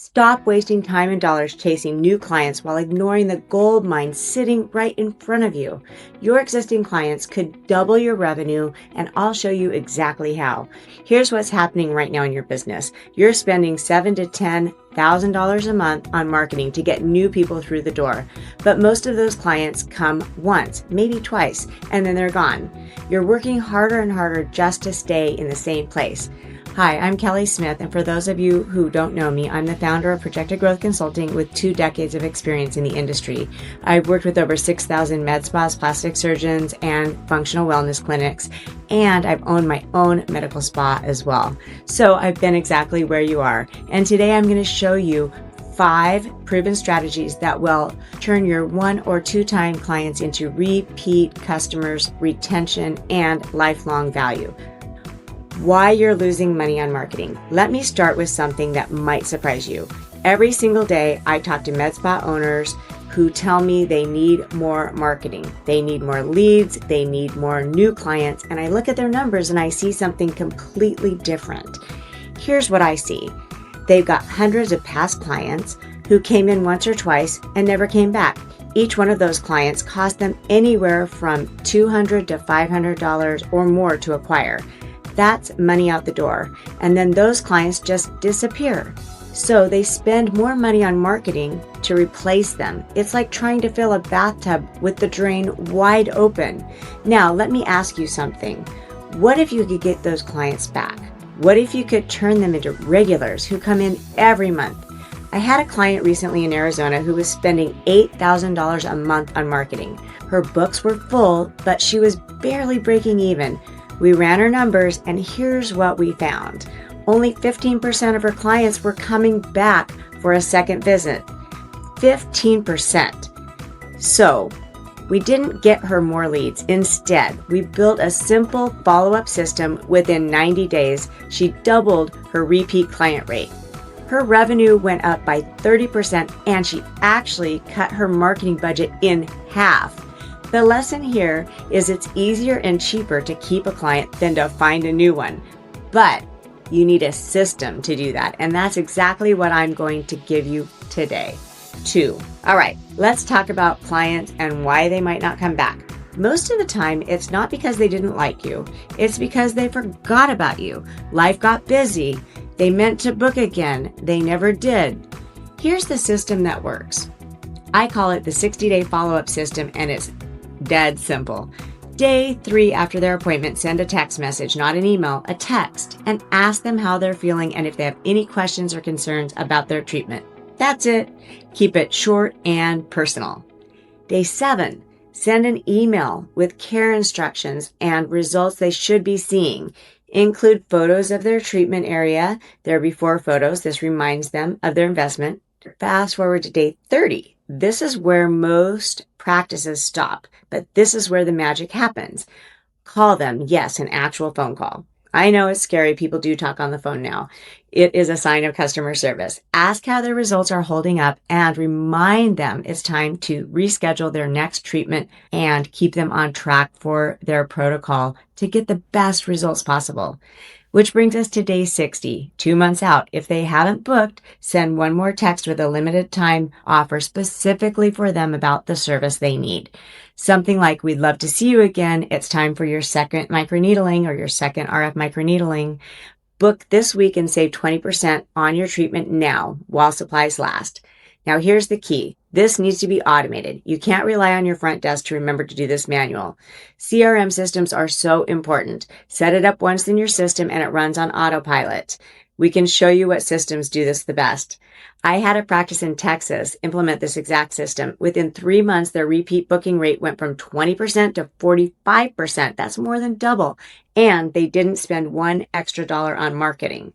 Stop wasting time and dollars chasing new clients while ignoring the gold mine sitting right in front of you. Your existing clients could double your revenue, and I'll show you exactly how. Here's what's happening right now in your business. You're spending $7,000 to $10,000 a month on marketing to get new people through the door. But most of those clients come once, maybe twice, and then they're gone. You're working harder and harder just to stay in the same place. Hi, I'm Kelly Smith, and for those of you who don't know me, I'm the founder of Projected Growth Consulting with 2 decades of experience in the industry. I've worked with over 6,000 med spas, plastic surgeons, and functional wellness clinics, and I've owned my own medical spa as well. So I've been exactly where you are, and today I'm going to show you 5 proven strategies that will turn your 1 or 2 time clients into repeat customers, retention, and lifelong value. Why you're losing money on marketing. Let me start with something that might surprise you. Every single day, I talk to med spa owners who tell me they need more marketing. They need more leads. They need more new clients. And I look at their numbers and I see something completely different. Here's what I see. They've got hundreds of past clients who came in once or twice and never came back. Each one of those clients cost them anywhere from $200 to $500 or more to acquire. That's money out the door. And then those clients just disappear. So they spend more money on marketing to replace them. It's like trying to fill a bathtub with the drain wide open. Now, let me ask you something. What if you could get those clients back? What if you could turn them into regulars who come in every month? I had a client recently in Arizona who was spending $8,000 a month on marketing. Her books were full, but she was barely breaking even. We ran her numbers, and here's what we found. Only 15% of her clients were coming back for a second visit. 15%. So we didn't get her more leads. Instead, we built a simple follow-up system. Within 90 days, she doubled her repeat client rate. Her revenue went up by 30%, and she actually cut her marketing budget in half. The lesson here is it's easier and cheaper to keep a client than to find a new one. But you need a system to do that. And that's exactly what I'm going to give you today. 2. All right, let's talk about clients and why they might not come back. Most of the time, it's not because they didn't like you. It's because they forgot about you. Life got busy. They meant to book again. They never did. Here's the system that works. I call it the 60-day follow-up system, and it's dead simple. Day 3 after their appointment, send a text message, not an email, a text, and ask them how they're feeling and if they have any questions or concerns about their treatment. That's it. Keep it short and personal. Day 7, send an email with care instructions and results they should be seeing. Include photos of their treatment area, their before photos. This reminds them of their investment. Fast forward to day 30. This is where most practices stop, but this is where the magic happens. Call them, yes, an actual phone call. I know it's scary. People do talk on the phone now. It is a sign of customer service. Ask how their results are holding up and remind them it's time to reschedule their next treatment and keep them on track for their protocol to get the best results possible. Which brings us to day 60, 2 months out. If they haven't booked, send one more text with a limited time offer specifically for them about the service they need. Something like, we'd love to see you again. It's time for your second microneedling or your second RF microneedling. Book this week and save 20% on your treatment now while supplies last. Now here's the key. This needs to be automated. You can't rely on your front desk to remember to do this manual. CRM systems are so important. Set it up once in your system and it runs on autopilot. We can show you what systems do this the best. I had a practice in Texas implement this exact system. Within 3 months, their repeat booking rate went from 20% to 45%. That's more than double. And they didn't spend $1 extra on marketing.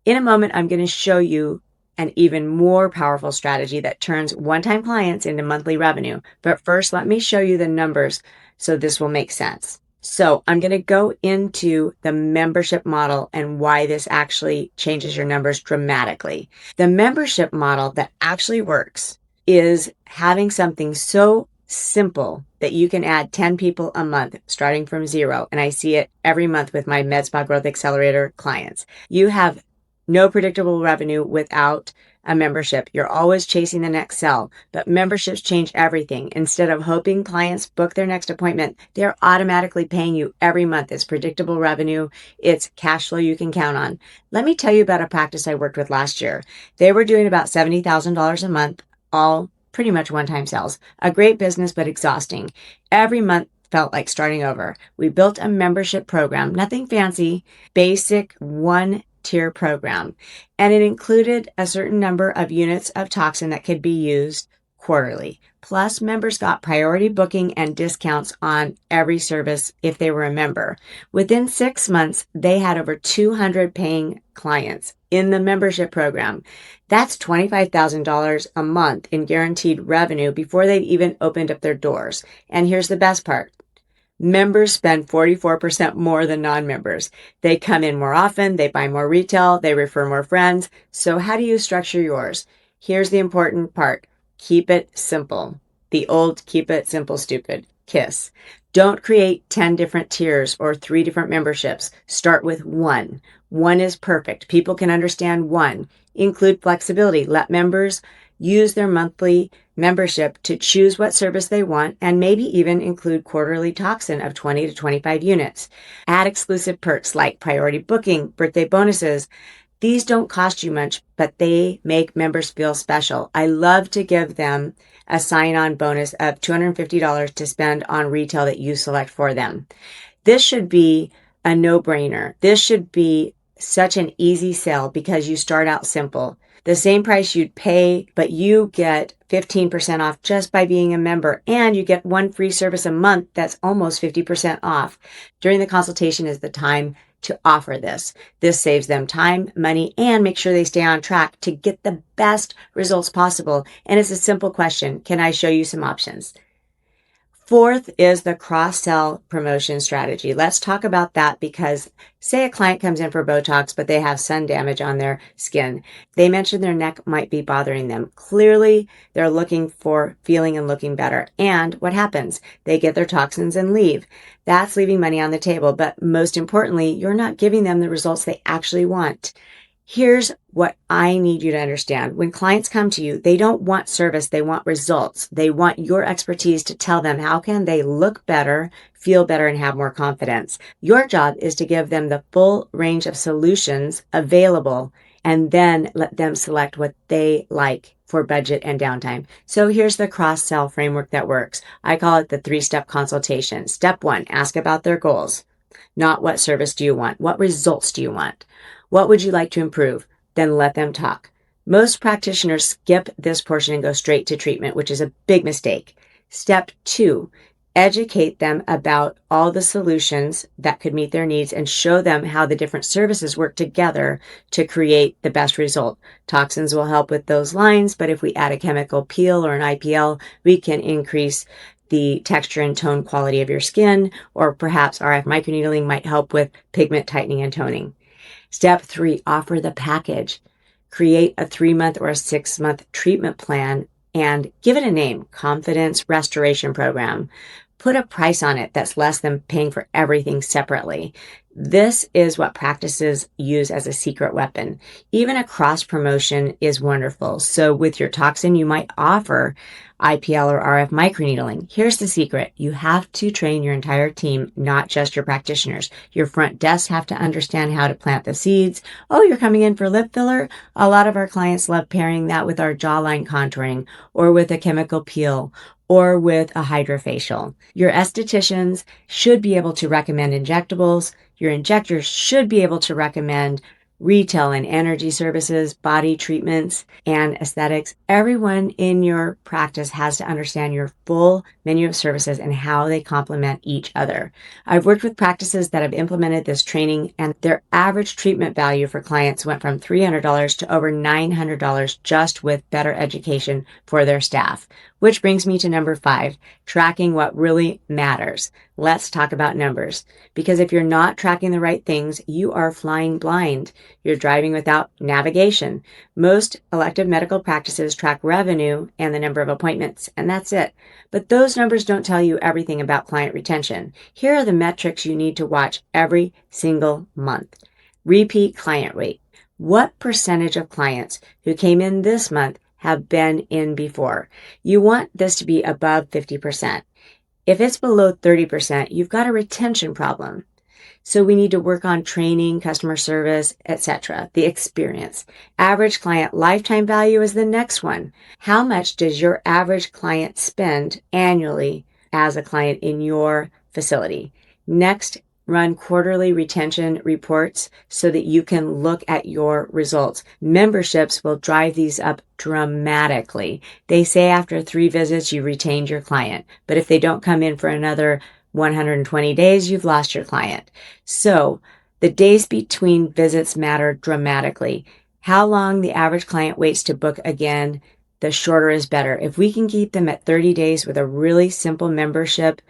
In a moment, I'm going to show you an even more powerful strategy that turns one-time clients into monthly revenue. But first, let me show you the numbers so this will make sense. So I'm going to go into the membership model and why this actually changes your numbers dramatically. The membership model that actually works is having something so simple that you can add 10 people a month starting from 0. And I see it every month with my Med Spa Growth Accelerator clients. You have no predictable revenue without a membership. You're always chasing the next sell, but memberships change everything. Instead of hoping clients book their next appointment, they're automatically paying you every month. It's predictable revenue. It's cash flow you can count on. Let me tell you about a practice I worked with last year. They were doing about $70,000 a month, all pretty much one-time sales. A great business, but exhausting. Every month felt like starting over. We built a membership program, nothing fancy, basic one-tier program. And it included a certain number of units of toxin that could be used quarterly. Plus, members got priority booking and discounts on every service if they were a member. Within 6 months, they had over 200 paying clients in the membership program. That's $25,000 a month in guaranteed revenue before they've even opened up their doors. And here's the best part. Members spend 44% more than non-members. They come in more often, they buy more retail, they refer more friends. So how do you structure yours? Here's the important part. Keep it simple. The old keep it simple, stupid KISS. Don't create 10 different tiers or 3 different memberships. Start with one. One is perfect. People can understand one. Include flexibility. Let members use their monthly membership to choose what service they want and maybe even include quarterly toxin of 20 to 25 units. Add exclusive perks like priority booking, birthday bonuses. These don't cost you much, but they make members feel special. I love to give them a sign-on bonus of $250 to spend on retail that you select for them. This should be a no-brainer. This should be such an easy sell because you start out simple. The same price you'd pay, but you get 15% off just by being a member, and you get one free service a month that's almost 50% off. During the consultation is the time to offer this. This saves them time, money, and make sure they stay on track to get the best results possible. And it's a simple question. Can I show you some options? Fourth is the cross-sell promotion strategy. Let's talk about that because say a client comes in for Botox, but they have sun damage on their skin. They mentioned their neck might be bothering them. Clearly, they're looking for feeling and looking better. And what happens? They get their toxins and leave. That's leaving money on the table. But most importantly, you're not giving them the results they actually want. Here's what I need you to understand. When clients come to you, they don't want service, they want results. They want your expertise to tell them how can they look better, feel better, and have more confidence. Your job is to give them the full range of solutions available and then let them select what they like for budget and downtime. So here's the cross-sell framework that works. I call it the 3-step consultation. Step 1, ask about their goals. Not what service do you want? What results do you want? What would you like to improve? Then let them talk. Most practitioners skip this portion and go straight to treatment, which is a big mistake. Step 2, educate them about all the solutions that could meet their needs and show them how the different services work together to create the best result. Toxins will help with those lines, but if we add a chemical peel or an IPL, we can increase the texture and tone quality of your skin, or perhaps RF microneedling might help with pigment tightening and toning. Step 3, offer the package. Create a 3-month or a 6-month treatment plan and give it a name, Confidence Restoration Program. Put a price on it that's less than paying for everything separately. This is what practices use as a secret weapon. Even a cross promotion is wonderful. So with your toxin, you might offer IPL or RF microneedling. Here's the secret. You have to train your entire team, not just your practitioners. Your front desks have to understand how to plant the seeds. Oh, you're coming in for lip filler? A lot of our clients love pairing that with our jawline contouring or with a chemical peel or with a hydrofacial. Your estheticians should be able to recommend injectables. Your injectors should be able to recommend retail and energy services, body treatments, and aesthetics. Everyone in your practice has to understand your full menu of services and how they complement each other. I've worked with practices that have implemented this training, and their average treatment value for clients went from $300 to over $900 just with better education for their staff. Which brings me to number 5, tracking what really matters. Let's talk about numbers. Because if you're not tracking the right things, you are flying blind. You're driving without navigation. Most elective medical practices track revenue and the number of appointments, and that's it. But those numbers don't tell you everything about client retention. Here are the metrics you need to watch every single month. Repeat client rate. What percentage of clients who came in this month have been in before? You want this to be above 50%. If it's below 30%, you've got a retention problem. So we need to work on training, customer service, etc., the experience. Average client lifetime value is the next one. How much does your average client spend annually as a client in your facility? Next, run quarterly retention reports so that you can look at your results. Memberships will drive these up dramatically. They say after 3 visits, you retained your client. But if they don't come in for another 120 days, you've lost your client. So the days between visits matter dramatically. How long the average client waits to book again, the shorter is better. If we can keep them at 30 days with a really simple membership,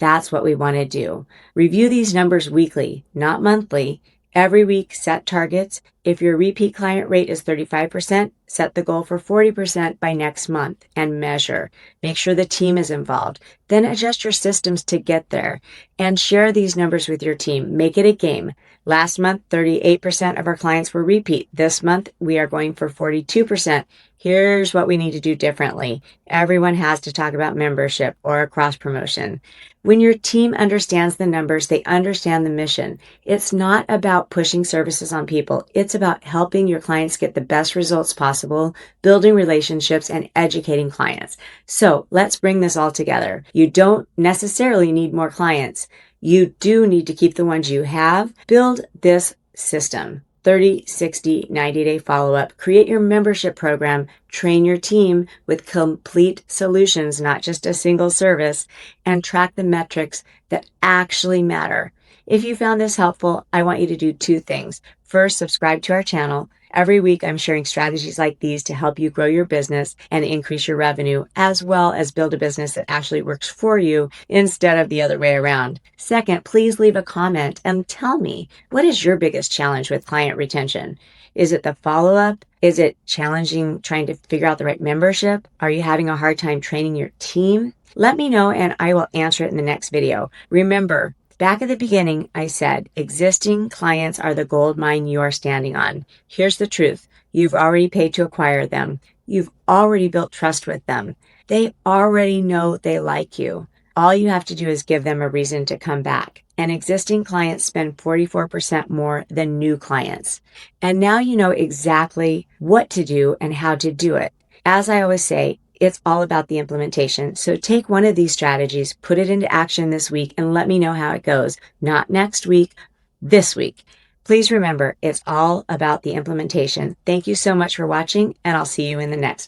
that's what we want to do. Review these numbers weekly, not monthly. Every week, set targets. If your repeat client rate is 35%, set the goal for 40% by next month and measure. Make sure the team is involved. Then adjust your systems to get there and share these numbers with your team. Make it a game. Last month, 38% of our clients were repeat. This month, we are going for 42%. Here's what we need to do differently. Everyone has to talk about membership or a cross promotion. When your team understands the numbers, they understand the mission. It's not about pushing services on people. It's about helping your clients get the best results possible, building relationships, and educating clients. So let's bring this all together. You don't necessarily need more clients. You do need to keep the ones you have. Build this system. 30, 60, 90-day follow-up. Create your membership program. Train your team with complete solutions, not just a single service, and track the metrics that actually matter. If you found this helpful, I want you to do 2 things. First, subscribe to our channel. Every week, I'm sharing strategies like these to help you grow your business and increase your revenue, as well as build a business that actually works for you instead of the other way around. Second, please leave a comment and tell me, what is your biggest challenge with client retention? Is it the follow-up? Is it challenging trying to figure out the right membership? Are you having a hard time training your team? Let me know and I will answer it in the next video. Remember, back at the beginning, I said, existing clients are the gold mine you are standing on. Here's the truth. You've already paid to acquire them. You've already built trust with them. They already know they like you. All you have to do is give them a reason to come back. And existing clients spend 44% more than new clients. And now you know exactly what to do and how to do it. As I always say, it's all about the implementation. So take one of these strategies, put it into action this week, and let me know how it goes. Not next week, this week. Please remember, it's all about the implementation. Thank you so much for watching, and I'll see you in the next.